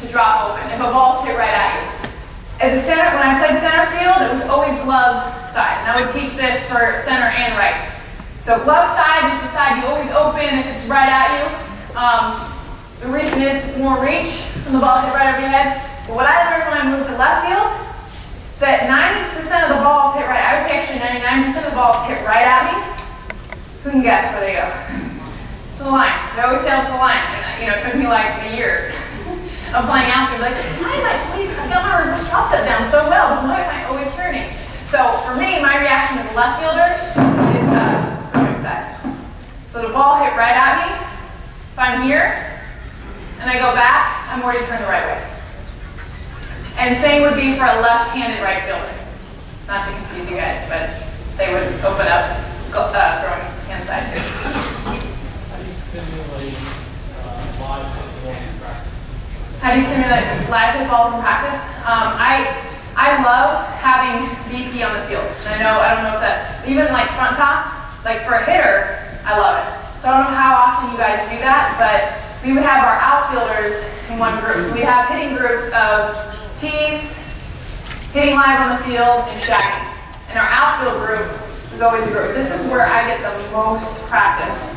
to drop open if a ball's hit right at you. As a center, when I played center field, it was always glove side. And I would teach this for center and right. So glove side is the side you always open if it's right at you. The reason is more reach when the ball hit right over your head. But what I learned when I moved to left field is that 90% of the balls hit right. I would say actually 99% of the balls hit right at me. Who can guess where they go? To the line. They always sail to the line. And it took me like a year of playing outfield. Like, why am I I got my reverse drop set down so well, but why am I always turning? So for me, my reaction as a left fielder is throwing side. So the ball hit right at me. If I'm here and I go back, I'm already turned the right way. And same would be for a left-handed right fielder. Not to confuse you guys, but they would open up throwing hand side too. How do you simulate live football in practice? How do you simulate live footballs in practice? I love having VP on the field. And I don't know if that, even like front toss, like for a hitter, I love it. So I don't know how often you guys do that, but we would have our outfielders in one group. So we have hitting groups of tees, hitting live on the field, and shagging. And our outfield group is always a group. This is where I get the most practice.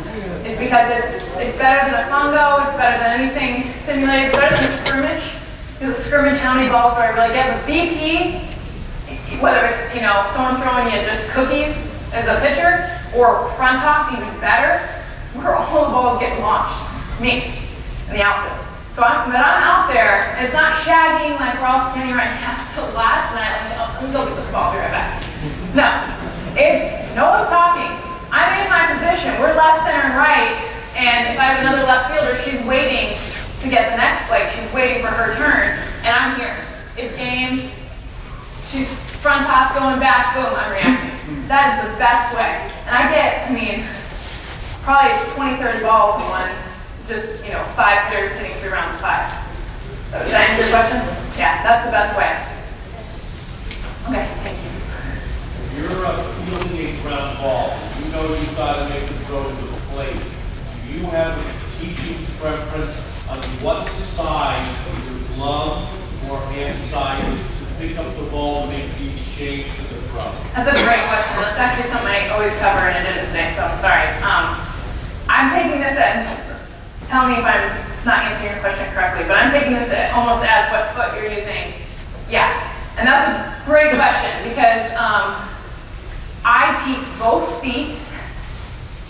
It's because it's better than a fungo, it's better than anything simulated, it's better than a scrimmage. Because a scrimmage, how many balls do I really get? But VP, whether it's someone throwing you just cookies as a pitcher, or front toss, even better, it's where all the balls get launched to me in the outfield. So I'm out there, and it's not shagging like we're all standing right now till last night. Let me go get this ball, I'll be right back. No, it's no one's talking. I'm in my position. We're left, center, and right, and if I have another left fielder, she's waiting to get the next play. She's waiting for her turn, and I'm here. It's game. She's front toss going back, boom, I'm reacting. That is the best way. And I get, probably 20, 30 balls in one, just, 5 hitters hitting 3 rounds of 5. So does that answer your question? Yeah, that's the best way. Okay, thank you. If you're fielding a ground ball, you know you've got to make the throw to the plate. Do you have a teaching preference on what side, either glove or hand side, to pick up the ball and make the exchange to the throw? That's a great question. That's actually something I always cover, and I did it today, so I'm sorry. I'm taking this at, tell me if I'm not answering your question correctly, but I'm taking this at almost as what foot you're using. Yeah, and that's a great question because I teach both feet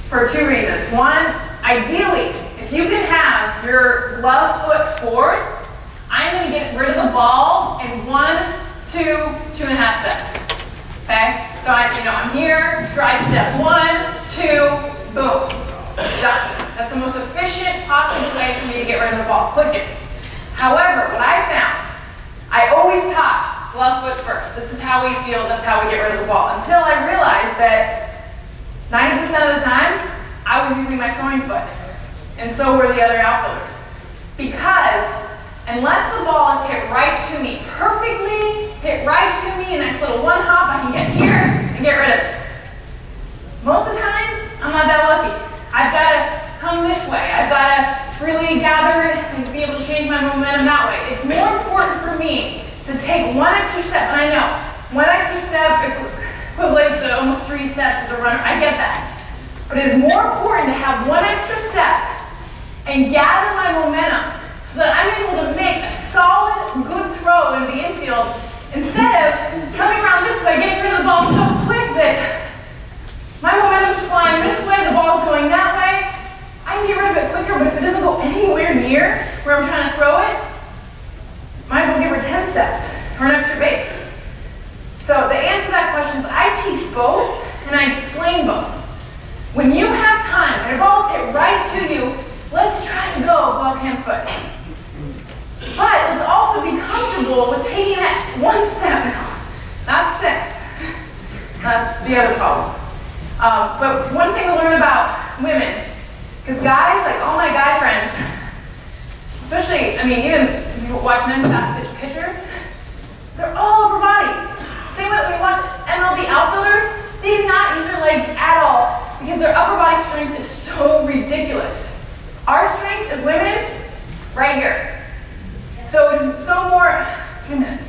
for 2 reasons. One, ideally, if you can have your glove foot forward, I'm going to get rid of the ball in 1, 2, 2.5 steps. Okay? So I'm here, drive step 1, 2, boom, done. That's the most efficient possible way for me to get rid of the ball, quickest. However, what I found, I always taught glove foot first. This is how we feel, that's how we get rid of the ball. Until I realized that 90% of the time, I was using my throwing foot. And so were the other outfielders. Because unless the ball is hit right to me perfectly, hit right to me, a nice little one hop, I can get here and get rid of it. Most of the time, I'm not that lucky. I've got to come this way. I've got to freely gather and be able to change my momentum that way. It's more important for me to take 1 extra step, and I know 1 extra step equates to almost 3 steps as a runner. I get that. But it is more important to have 1 extra step and gather my momentum so that I'm able to make a solid, good throw into the infield instead of coming around this way, getting rid of the ball so quick that my momentum's flying this way, the ball's going that way. I can get rid of it quicker, but if it doesn't go anywhere near where I'm trying to throw it, might as well give her 10 steps or an extra base. So the answer to that question is I teach both and I explain both. When you have time and your balls hit right to you, let's try to go glove hand foot. But let's also be comfortable with taking that 1 step now, not 6. That's the other problem. But one thing to learn about women, because guys, like all my guy friends, especially, even if you watch men's fast pitch pitchers, they're all upper body. Same way when we watch MLB outfielders, they do not use their legs at all because their upper body strength is so ridiculous. Our strength as women, right here. So it's so more, 3 minutes.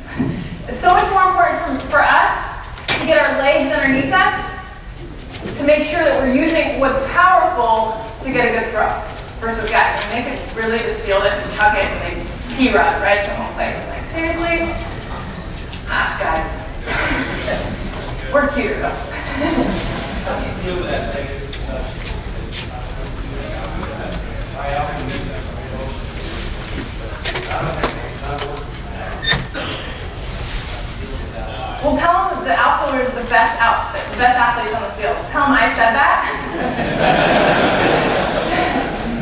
It's so much more important for us to get our legs underneath us, to make sure that we're using what's powerful to get a good throw. Versus guys, I mean, they can really just field it and chuck it and they P-rod right to home plate. Like, seriously? Guys, we're cuter though. How do you deal with that negative perception? I often use that for Well, tell them the outfielder is the best athletes on the field. Tell them I said that.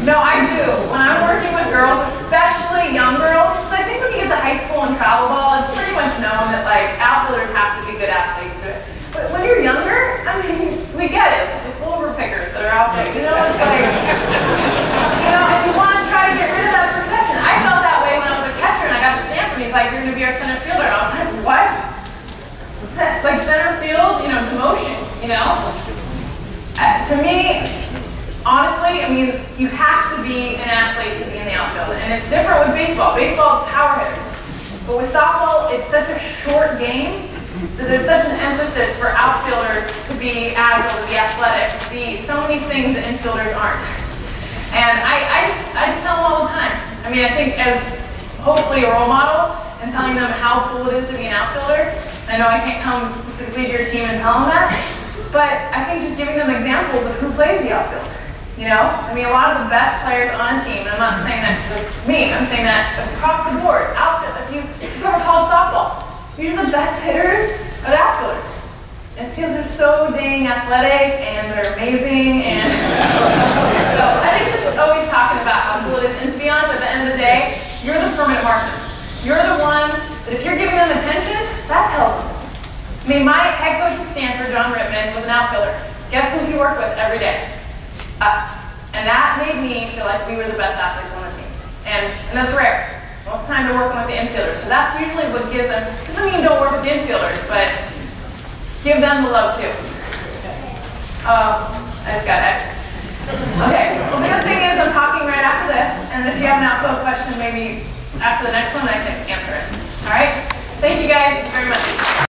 No, I do. When I'm working with girls, especially young girls, because I think when you get to high school and travel ball, it's pretty much known that like outfielders have to be good athletes. But when you're younger, I mean, we get it. It's the clover pickers that are out there. You know, it's like, you know, if you want to try to get rid of that perception. I felt that way when I was a catcher and I got to Stanford. He's like, you're going to be our center fielder. And I was like, what? Like center field, you know, demotion, you know? To me, honestly, I mean, you have to be an athlete to be in the outfield. And it's different with baseball. Baseball is power hitters. But with softball, it's such a short game that there's such an emphasis for outfielders to be agile, to be athletic, to be so many things that infielders aren't. And I just tell them all the time. I mean, I think as hopefully a role model and telling them how cool it is to be an outfielder. I know I can't come specifically to your team and tell them that, but I think just giving them examples of who plays the outfield. You know, I mean, a lot of the best players on a team, and I'm not saying that to me, I'm saying that across the board, outfield. If you ever college softball, usually the best hitters are the outfielders. It's because they're so dang athletic and they're amazing, and so I think just always talking about how cool it is. And to be honest, at the end of the day, you're the permanent marker. You're the one that if you're giving them attention, that tells them. I mean, my head coach at Stanford, John Rittman, was an outfielder. Guess who he worked with every day? Us. And that made me feel like we were the best athletes on the team. And that's rare. Most of the time they're working with the infielders. So that's usually what gives them, doesn't mean don't work with the infielders, but give them the love too. I just got X. Okay, well the good thing is I'm talking right after this, and if you have an outfield question, maybe after the next one I can answer it. All right? Thank you guys very much.